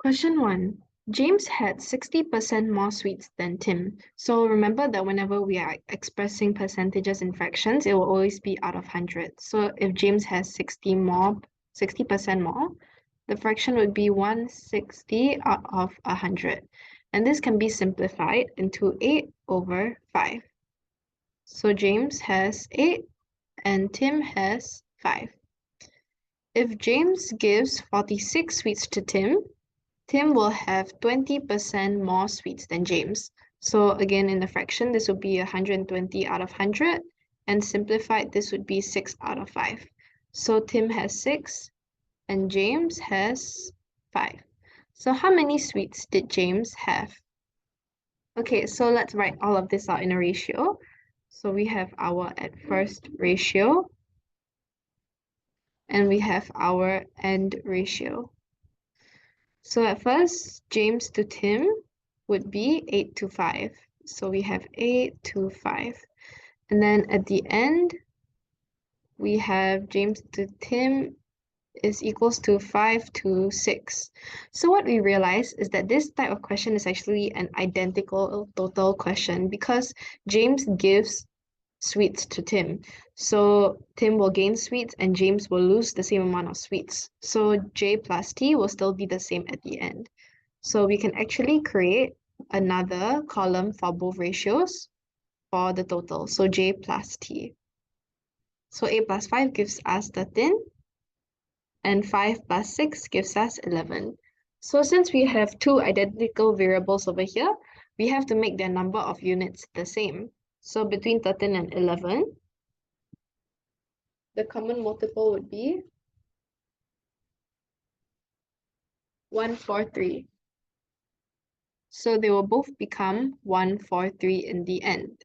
Question 1. James had 60% more sweets than Tim. So remember that whenever we are expressing percentages in fractions, it will always be out of 100. So if James has 60% more, the fraction would be 160 out of 100. And this can be simplified into 8 over 5. So James has 8 and Tim has 5. If James gives 46 sweets to Tim will have 20% more sweets than James. So again, in the fraction, this would be 120 out of 100. And simplified, this would be 6 out of 5. So Tim has 6 and James has 5. So how many sweets did James have? Okay, so let's write all of this out in a ratio. So we have our at first ratio. And we have our end ratio. So at first, James to Tim would be 8 to 5. So we have 8 to 5. And then at the end, we have James to Tim is equals to 5 to 6. So what we realize is that this type of question is actually an identical total question because James gives sweets to Tim. So Tim will gain sweets and James will lose the same amount of sweets. So J plus T will still be the same at the end. So we can actually create another column for both ratios for the total. So J plus T. So 8 plus 5 gives us 13 and 5 plus 6 gives us 11. So since we have two identical variables over here, we have to make their number of units the same. So between 13 and 11, the common multiple would be 143. So they will both become 143 in the end.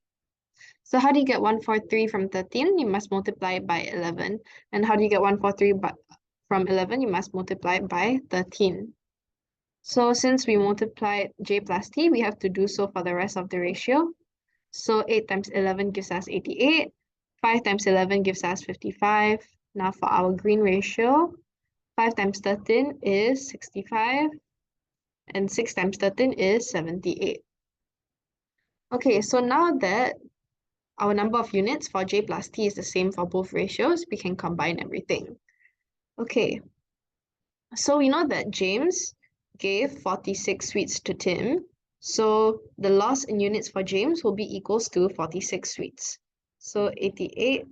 So how do you get 143 from 13? You must multiply it by 11. And how do you get 143 from 11? You must multiply it by 13. So since we multiplied J plus T, we have to do so for the rest of the ratio. So 8 times 11 gives us 88. 5 times 11 gives us 55. Now for our green ratio, 5 times 13 is 65. And 6 times 13 is 78. Okay, so now that our number of units for J plus T is the same for both ratios, we can combine everything. Okay, so we know that James gave 46 sweets to Tim. So the loss in units for James will be equals to 46 sweets. So 88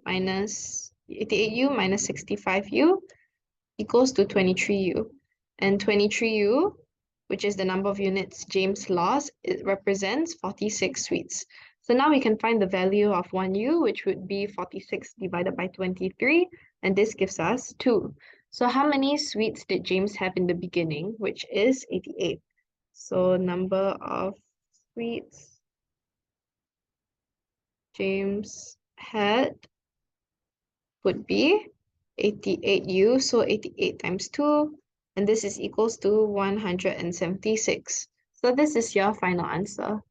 minus 88U minus 65U equals to 23U. And 23U, which is the number of units James lost, it represents 46 sweets. So now we can find the value of 1U, which would be 46 divided by 23, and this gives us 2. So how many sweets did James have in the beginning, which is 88? So number of sweets James had would be 88U, so 88 times 2, and this is equals to 176. So this is your final answer.